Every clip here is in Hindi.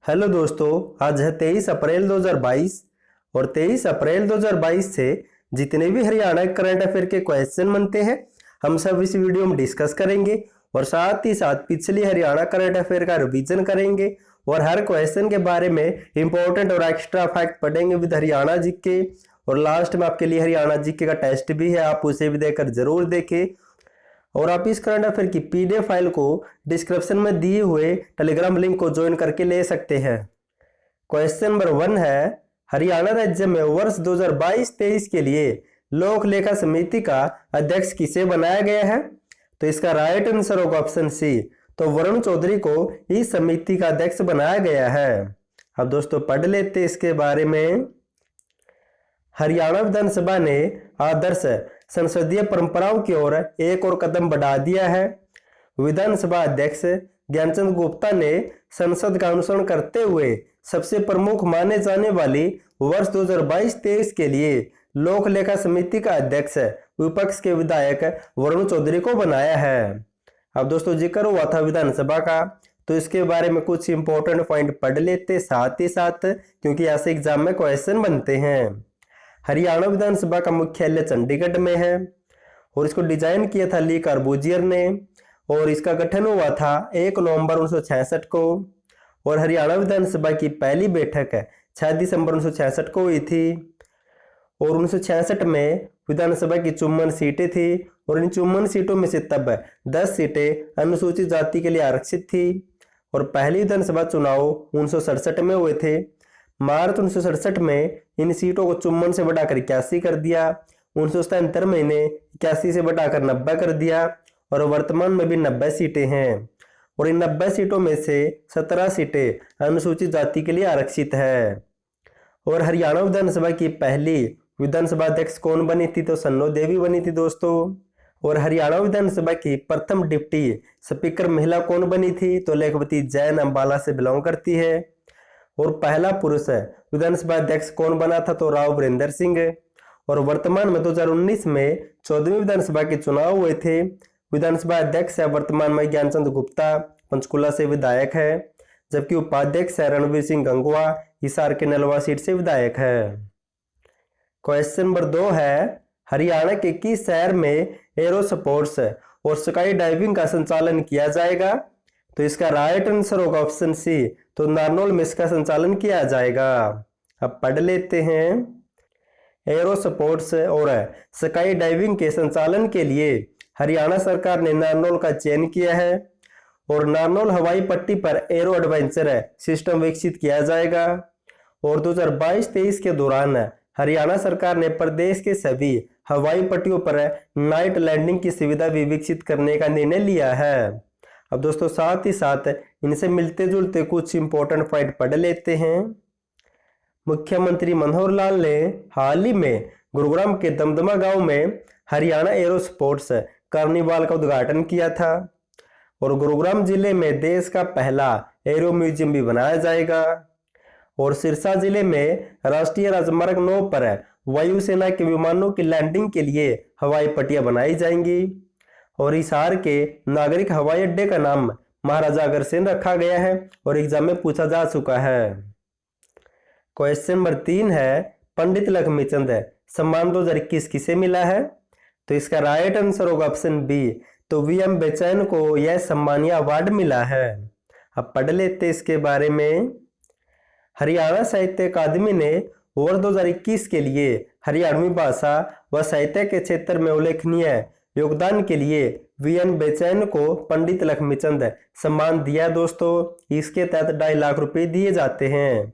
हेलो दोस्तों, आज है 23 अप्रैल 2022 और 23 अप्रैल 2022 से जितने भी हरियाणा करंट अफेयर के क्वेश्चन बनते हैं हम सब इस वीडियो में डिस्कस करेंगे और साथ ही साथ पिछले हरियाणा करंट अफेयर का रिवीजन करेंगे और हर क्वेश्चन के बारे में इंपॉर्टेंट और एक्स्ट्रा फैक्ट पढ़ेंगे विद हरियाणा जीके। और लास्ट में आपके लिए हरियाणा जीके का टेस्ट भी है, आप उसे भी देखकर जरूर देखें। और आप इस करंट अफेयर की पीडीएफ फाइल को डिस्क्रिप्शन में दिए हुए टेलीग्राम लिंक को ज्वाइन करके ले सकते हैं। क्वेश्चन नंबर 1 है, हरियाणा राज्य में वर्ष 2022-23 के लिए लोक लेखा समिति का अध्यक्ष किसे बनाया गया है? तो इसका राइट आंसर होगा ऑप्शन सी, तो वरुण चौधरी को इस समिति का अध्यक्ष बनाया गया है। अब दोस्तों पढ़ लेते इसके बारे में। हरियाणा विधानसभा ने आदर्श संसदीय परंपराओं की ओर एक और कदम बढ़ा दिया है। विधानसभा अध्यक्ष ज्ञानचंद गुप्ता ने संसद का अनुसरण करते हुए सबसे प्रमुख माने जाने वाली वर्ष 2022-23 के लिए लोक लेखा समिति का अध्यक्ष विपक्ष के विधायक वरुण चौधरी को बनाया है। अब दोस्तों जिक्र हुआ था विधानसभा का, तो इसके बारे में कुछ इंपॉर्टेंट पॉइंट पढ़ लेते साथ ही साथ, क्योंकि ऐसे एग्जाम में क्वेश्चन बनते हैं। हरियाणा विधानसभा का मुख्यालय चंडीगढ़ में है और इसको डिजाइन किया था ली कार्बूजियर ने और इसका गठन हुआ था 1 नवंबर 1966 को। और हरियाणा विधानसभा की पहली बैठक 6 दिसंबर 1966 को हुई थी और 1966 में विधानसभा की 54 सीटें थी और इन 54 सीटों में से तब 10 सीटें अनुसूचित जाति के लिए आरक्षित थी। और पहली विधानसभा चुनाव 1967 में हुए थे। मार्च 1967 में इन सीटों को 54 से बढ़ाकर 81 कर दिया। 1977 में इन्हें 81 से बढ़ाकर 90 कर दिया और वर्तमान में भी 90 सीटें हैं और इन 90 सीटों में से 17 सीटें अनुसूचित जाति के लिए आरक्षित है। और हरियाणा विधानसभा की पहली विधानसभा अध्यक्ष कौन बनी थी? तो सन्नो देवी बनी थी दोस्तों। और हरियाणा विधानसभा की प्रथम डिप्टी स्पीकर महिला कौन बनी थी? तो लेखवती जैन अंबाला से बिलोंग करती है। और पहला पुरुष विधानसभा अध्यक्ष कौन बना था? तो राव वीरेंद्र सिंह। और वर्तमान में 2019 में 14वीं विधानसभा के चुनाव हुए थे। विधानसभा अध्यक्ष है वर्तमान में ज्ञानचंद गुप्ता, पंचकुला से विधायक है, जबकि उपाध्यक्ष है रणवीर सिंह गंगवा, हिसार के नलवा सीट से विधायक है। क्वेश्चन नंबर 2 है, हरियाणा के किस शहर में एरो स्पोर्ट्स और स्काई डाइविंग का संचालन किया जाएगा? तो इसका राइट आंसर होगा ऑप्शन सी, तो नारनौल में इसका संचालन किया जाएगा। अब पढ़ लेते हैं। एरो स्पोर्ट्स और स्काई डाइविंग के संचालन के लिए हरियाणा सरकार ने नारनौल का चयन किया है और नारनौल हवाई पट्टी पर एरो एडवेंचर सिस्टम विकसित किया जाएगा। और 2022-23 के दौरान हरियाणा सरकार ने प्रदेश के सभी हवाई पट्टियों पर नाइट लैंडिंग की सुविधा भी विकसित करने का निर्णय लिया है। अब दोस्तों साथ ही साथ इनसे मिलते जुलते कुछ इंपॉर्टेंट पॉइंट पढ़ लेते हैं। मुख्यमंत्री मनोहर लाल ने हाल ही में गुरुग्राम के दमदमा गांव में हरियाणा एरो स्पोर्ट्स कार्निवाल का उद्घाटन किया था और गुरुग्राम जिले में देश का पहला एरो म्यूजियम भी बनाया जाएगा। और सिरसा जिले में राष्ट्रीय राजमार्ग 9 पर वायुसेना के विमानों की लैंडिंग के लिए हवाई पट्टियां बनाई जाएंगी। और हिसार के नागरिक हवाई अड्डे का नाम महाराजा अग्रसेन रखा गया है और एग्जाम में पूछा जा चुका है। क्वेश्चन नंबर 3 है, पंडित लक्ष्मीचंद सम्मान 2021 किसे मिला है? तो इसका राइट आंसर होगा ऑप्शन बी, तो वीएम बेचैन को यह सम्मानीय अवार्ड मिला है। अब पढ़ लेते इसके बारे में। हरियाणा साहित्य अकादमी ने वर्ष 2021 के लिए हरियाणवी भाषा व साहित्य के क्षेत्र में उल्लेखनीय योगदान के लिए वीएन बेचैन को पंडित लक्ष्मीचंद सम्मान दिया दोस्तों। इसके तहत 2.5 लाख रुपए दिए जाते हैं।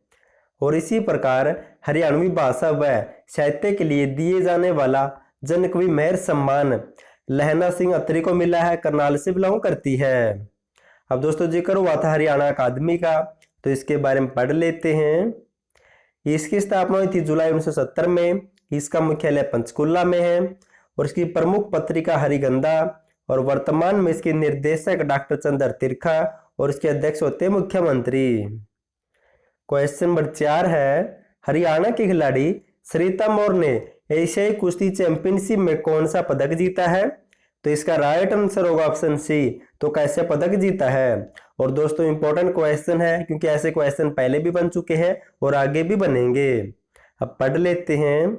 और इसी प्रकार हरियाणवी भाषा व साहित्य के लिए दिए जाने वाला जनकवि मेहर सम्मान लहना सिंह अत्री को मिला है, करनाल से बिलोंग करती है। अब दोस्तों जिक्र हुआ था हरियाणा अकादमी का, तो इसके बारे में पढ़ लेते हैं। इसकी स्थापना हुई थी जुलाई 1970 में। इसका मुख्यालय पंचकुला में है और इसकी प्रमुख पत्रिका हरिगंधा और वर्तमान में इसके निर्देशक डॉक्टर चंद्र तिरखा और इसके अध्यक्ष होते हैं मुख्यमंत्री। क्वेश्चन नंबर 4 है, हरियाणा के खिलाड़ी सरिता मौर्य ने एशियाई कुश्ती चैंपियनशिप में कौन सा पदक जीता है? तो इसका राइट आंसर होगा ऑप्शन सी, तो कैसे पदक जीता है? और दोस्तों इंपॉर्टेंट क्वेश्चन है क्योंकि ऐसे क्वेश्चन पहले भी बन चुके हैं और आगे भी बनेंगे। अब पढ़ लेते हैं।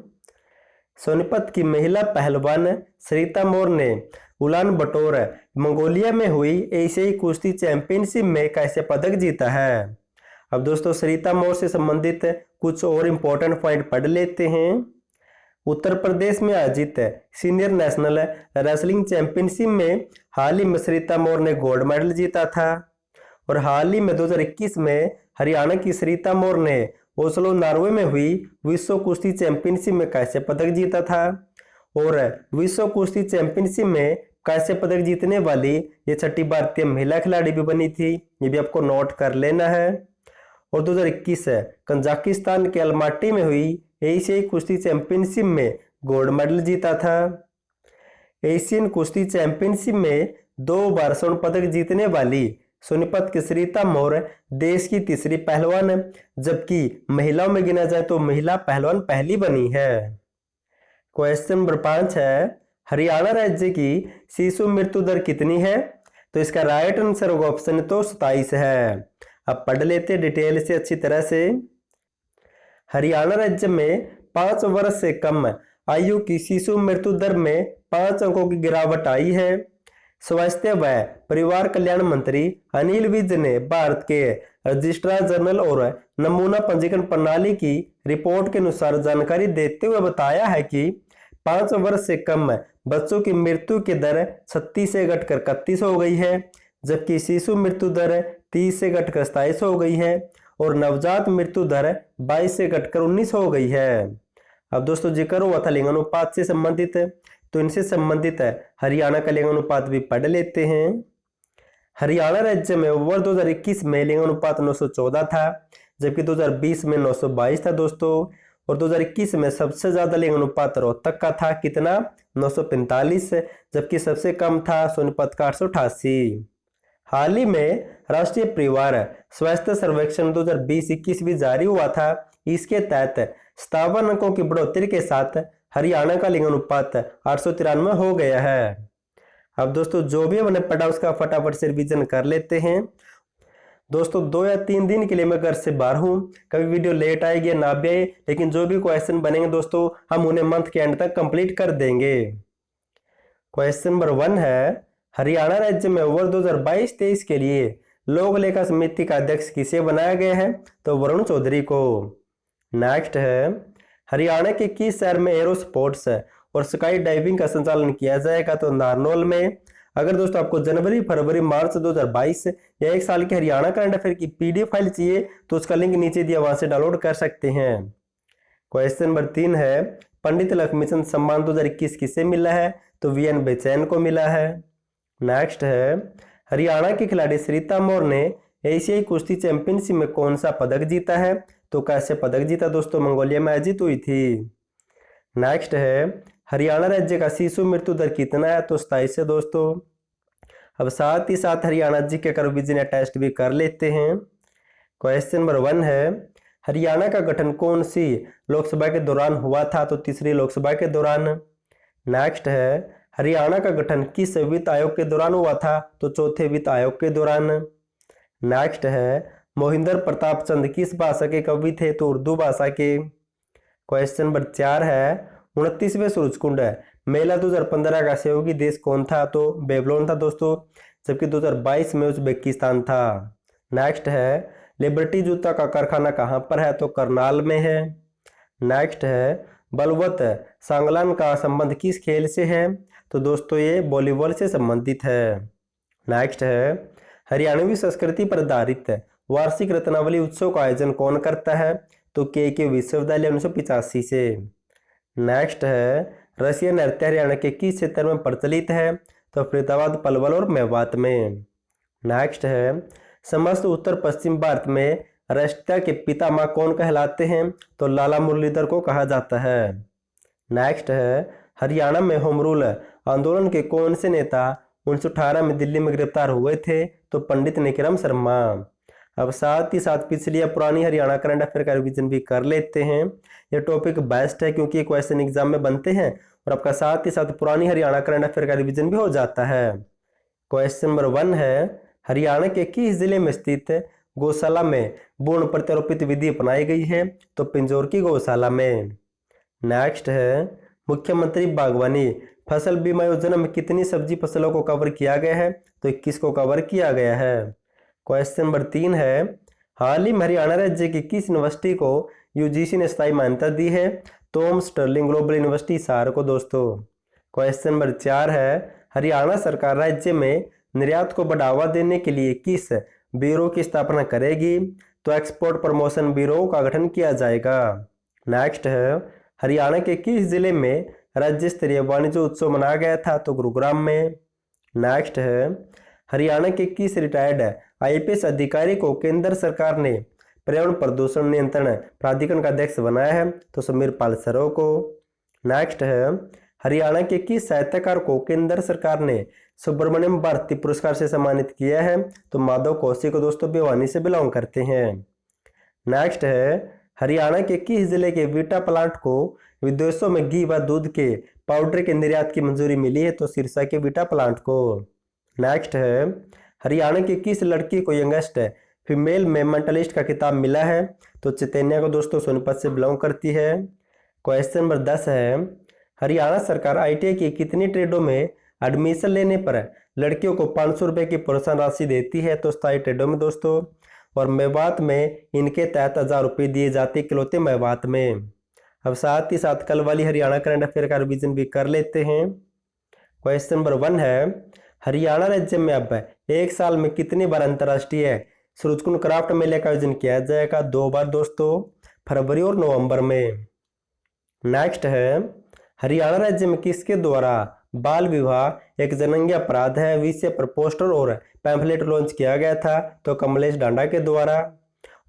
सोनीपत की महिला पहलवान सरिता मोर ने उलान बटोर मंगोलिया में हुई एशियाई कुश्ती चैंपियनशिप में कैसे पदक जीता है। अब दोस्तों सरिता मोर से संबंधित कुछ और इम्पोर्टेंट पॉइंट पढ़ लेते हैं। उत्तर प्रदेश में आयोजित सीनियर नेशनल रेसलिंग चैंपियनशिप में हाल ही में सरिता मोर ने गोल्ड मेडल जीता था। और हाल ही में 2021 में हरियाणा की सरिता मोर ने ओस्लो नॉर्वे में हुई विश्व कुश्ती चैंपियनशिप में कैसे पदक जीता था। और विश्व कुश्ती चैंपियनशिप में कैसे पदक जीतने वाली ये छठी भारतीय महिला खिलाड़ी भी बनी थी, ये भी आपको नोट कर लेना है। और 2021 कजाकिस्तान के अलमाटी में हुई एशियाई कुश्ती चैंपियनशिप में गोल्ड मेडल जीता था। एशियन कुश्ती चैंपियनशिप में 2 बार स्वर्ण पदक जीतने वाली सोनीपत की सरिता मोर देश की तीसरी पहलवान है, जबकि महिलाओं में गिना जाए तो महिला पहलवान पहली बनी है। क्वेश्चन नंबर 5 है, हरियाणा राज्य की शिशु मृत्यु दर कितनी है। तो इसका राइट आंसर होगा ऑप्शन तो 27 है। अब पढ़ लेते डिटेल से अच्छी तरह से। हरियाणा राज्य में 5 वर्ष से कम आयु की शिशु मृत्यु दर में 5 अंकों की गिरावट आई है। स्वास्थ्य व परिवार कल्याण मंत्री अनिल विज ने भारत के रजिस्ट्रार जनरल और नमूना पंजीकरण प्रणाली की रिपोर्ट के अनुसार जानकारी देते हुए बताया है कि 5 वर्ष से कम बच्चों की मृत्यु की दर 36 से घटकर 31 हो गई है, जबकि शिशु मृत्यु दर 30 से घटकर 27 हो गई है और नवजात मृत्यु दर 22 से घटकर 19 हो गई है। अब दोस्तों जिक्र हुआ था लिंग अनुपात से संबंधित, तो इनसे संबंधित है हरियाणा का लिंग अनुपात भी पढ़ लेते हैं। हरियाणा राज्य में वर्ष 2021 में लिंग अनुपात 914 था, जबकि 2020 में 922 था दोस्तों। और 2021 में सबसे ज्यादा लिंग अनुपात रोहतक का था, कितना 945, जबकि सबसे कम था सोनीपत का 888। हाल ही में राष्ट्रीय परिवार स्वास्थ्य सर्वेक्षण 2020-21 भी जारी हुआ था। इसके तहत 57 अंकों की बढ़ोतरी के साथ हरियाणा का लिंग अनुपात 893 हो गया है। अब दोस्तों जो भी हमने पढ़ा उसका फटाफट से रिवीजन कर लेते हैं। दोस्तों 2 या 3 दिन के लिए मैं घर से बाहर हूँ, कभी वीडियो लेट आएगी या ना भी आए, लेकिन जो भी क्वेश्चन बनेंगे दोस्तों हम उन्हें मंथ के एंड तक कंप्लीट कर देंगे। क्वेश्चन नंबर 1 है, हरियाणा राज्य में वर्ष 2022-23 के लिए लोक लेखा समिति का अध्यक्ष किसे बनाया गया है। तो वरुण चौधरी को। नेक्स्ट है, हरियाणा के किस शहर में एरो स्पोर्ट्स और स्काई डाइविंग का संचालन किया जाएगा। तो नारनौल में। अगर दोस्तों आपको जनवरी फरवरी मार्च 2022 या 1 साल के हरियाणा करंट अफेयर की PDF फाइल चाहिए तो उसका लिंक नीचे दिया, वहां से डाउनलोड कर सकते हैं। क्वेश्चन नंबर 3 है, पंडित लक्ष्मीचंद सम्मान 2021 किसे मिला है। तो VN बेचैन को मिला है। नेक्स्ट है, हरियाणा की खिलाड़ी सरिता मोर ने एशियाई कुश्ती चैंपियनशिप में कौन सा पदक जीता है। तो कैसे पदक जीता दोस्तों, मंगोलिया में आयोजित हुई थी। नेक्स्ट है, हरियाणा राज्य का शिशु मृत्यु दर कितना है। तो 27 है दोस्तों। अब साथ ही साथ हरियाणा जी के रिवीजन टेस्ट भी कर लेते हैं। क्वेश्चन नंबर 1 है, हरियाणा का गठन कौन सी लोकसभा के दौरान हुआ था। तो तीसरी लोकसभा के दौरान। नेक्स्ट है, हरियाणा का गठन किस वित्त आयोग के दौरान हुआ था। तो चौथे वित्त आयोग के दौरान। नेक्स्ट है, मोहिंदर प्रताप चंद किस भाषा के कवि थे। तो उर्दू भाषा के। क्वेश्चन नंबर 4 है, 29वें सूरजकुंड मेला 2015 का सहयोगी देश कौन था। तो बेबलोन था दोस्तों, जबकि 2022 में उज्बेकिस्तान था। नेक्स्ट है, लिबर्टी जूता का कारखाना कहाँ पर है। तो करनाल में है। नेक्स्ट है, बलवत सांगलान का संबंध किस खेल से है। तो दोस्तों ये वॉलीबॉल से संबंधित है। नेक्स्ट है, हरियाणवी संस्कृति पर आधारित वार्षिक रत्नावली उत्सव का आयोजन कौन करता है। तो के विश्वविद्यालय 1985 से। नेक्स्ट है, रसिया नृत्य हरियाणा के किस क्षेत्र में प्रचलित है। तो फरीदाबाद, पलवल और मेवात में। नेक्स्ट है, समस्त उत्तर पश्चिम भारत में राष्ट्रीयता के पितामह कौन कहलाते हैं। तो लाला मुरलीधर को कहा जाता है। नेक्स्ट है, हरियाणा में होम रूल आंदोलन के कौन से नेता 1918 में दिल्ली में गिरफ्तार हुए थे। तो पंडित निकरम शर्मा। अब साथ ही साथ पिछली या पुरानी हरियाणा करंट अफेयर का रिवीजन भी कर लेते हैं। यह टॉपिक बेस्ट है क्योंकि क्वेश्चन एग्जाम में बनते हैं और आपका साथ ही साथ पुरानी हरियाणा करंट अफेयर का रिवीजन भी हो जाता है। क्वेश्चन नंबर 1 है, हरियाणा के किस जिले में स्थित गौशाला में भ्रूण प्रत्यारोपित विधि अपनाई गई है? तो पिंजौर की गौशाला में। नेक्स्ट है मुख्यमंत्री बागवानी फसल बीमा योजना में कितनी सब्जी फसलों को कवर किया गया है? तो 21 को कवर किया गया है। क्वेश्चन नंबर 3 है हाल ही में हरियाणा राज्य की किस यूनिवर्सिटी को यूजीसी ने स्थायी मान्यता दी है? Tom Sterling Global University Hisar को दोस्तों। क्वेश्चन नंबर 4 है हरियाणा सरकार राज्य में निर्यात को बढ़ावा देने के लिए किस ब्यूरो की स्थापना करेगी? तो एक्सपोर्ट प्रमोशन ब्यूरो का गठन किया जाएगा। नेक्स्ट है हरियाणा के किस जिले में राज्य स्तरीय वाणिज्य उत्सव मनाया गया था? तो गुरुग्राम में। नेक्स्ट है हरियाणा के किस रिटायर्ड आईपीएस अधिकारी को केंद्र सरकार ने पर्यावरण प्रदूषण नियंत्रण प्राधिकरण का अध्यक्ष बनाया है? तो समीर पाल सरो को। नेक्स्ट है हरियाणा के किस साहित्यकार को केंद्र सरकार ने सुब्रमण्यम भारती पुरस्कार से सम्मानित किया है? तो माधव कौशिक को दोस्तों भिवानी से बिलोंग करते हैं। नेक्स्ट है हरियाणा के किस जिले के वीटा प्लांट को विदेशों में घी व दूध के पाउडर के निर्यात की मंजूरी मिली है? तो सिरसा के वीटा प्लांट को। नेक्स्ट है हरियाणा की किस लड़की को यंगेस्ट फीमेल मेंटलिस्ट का खिताब मिला है? तो चैतन्या को दोस्तों सोनीपत से बिलोंग करती है। क्वेश्चन नंबर 10 है हरियाणा सरकार आईटीआई की कितनी ट्रेडों में एडमिशन लेने पर लड़कियों को 500 रुपये की प्रोत्साहन राशि देती है? तो 27 ट्रेडों में दोस्तों। और मेवात में इनके तहत 1000 रुपये दिए जाते इकलौते मेवात में। अब साथ ही साथ कल वाली हरियाणा करंट अफेयर का रिवीजन भी कर लेते हैं। क्वेश्चन नंबर 1 है हरियाणा राज्य में अब एक साल में कितनी बार अंतर्राष्ट्रीय सूरजकुंड क्राफ्ट मेले का आयोजन किया जाएगा? 2 बार दोस्तों, फरवरी और नवंबर में। नेक्स्ट है हरियाणा राज्य में किसके द्वारा बाल विवाह एक जघन्य अपराध है विषय पर पोस्टर और पैम्फलेट लॉन्च किया गया था? तो कमलेश डांडा के द्वारा।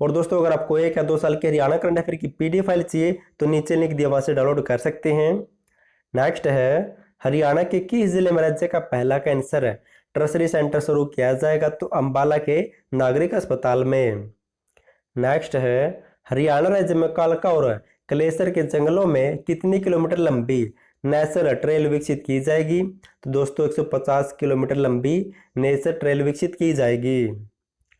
और दोस्तों अगर आपको 1 या 2 साल के हरियाणा करंट अफेयर की पीडीएफ फाइल चाहिए तो नीचे लिंक दिया वहां से डाउनलोड कर सकते हैं। नेक्स्ट है हरियाणा के किस जिले में राज्य का पहला कैंसर टर्सरी सेंटर शुरू किया जाएगा? तो अंबाला के नागरिक अस्पताल में। नेक्स्ट है हरियाणा राज्य में कालका और कलेसर के जंगलों में कितनी किलोमीटर लंबी नेचर ट्रेल विकसित की जाएगी? तो दोस्तों 150 किलोमीटर लंबी नेचर ट्रेल विकसित की जाएगी।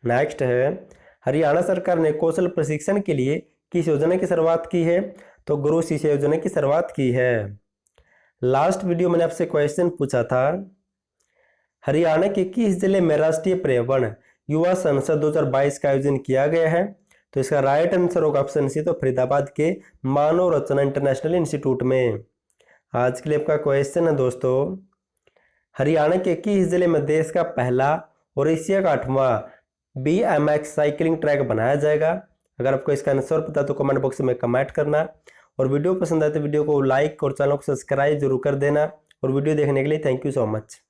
नेक्स्ट है हरियाणा सरकार ने कौशल प्रशिक्षण के लिए किस योजना की शुरुआत की है? तो गुरु शिष्य योजना की शुरुआत की है। लास्ट वीडियो मैंने आपसे क्वेश्चन पूछा था हरियाणा के किस जिले में राष्ट्रीय पर्यावरण युवा संसद 2022 का आयोजन किया गया है? तो इसका राइट आंसर होगा ऑप्शन सी, तो फरीदाबाद के मानव रचना इंटरनेशनल इंस्टीट्यूट में। आज के लिए आपका क्वेश्चन है दोस्तों हरियाणा के किस जिले में देश का पहला और एशिया का 8वां BMX साइकिलिंग ट्रैक बनाया जाएगा? अगर आपको इसका आंसर पता तो कमेंट बॉक्स में कमेंट करना। और वीडियो पसंद आए तो वीडियो को लाइक और चैनल को सब्सक्राइब जरूर कर देना। और वीडियो देखने के लिए थैंक यू सो मच।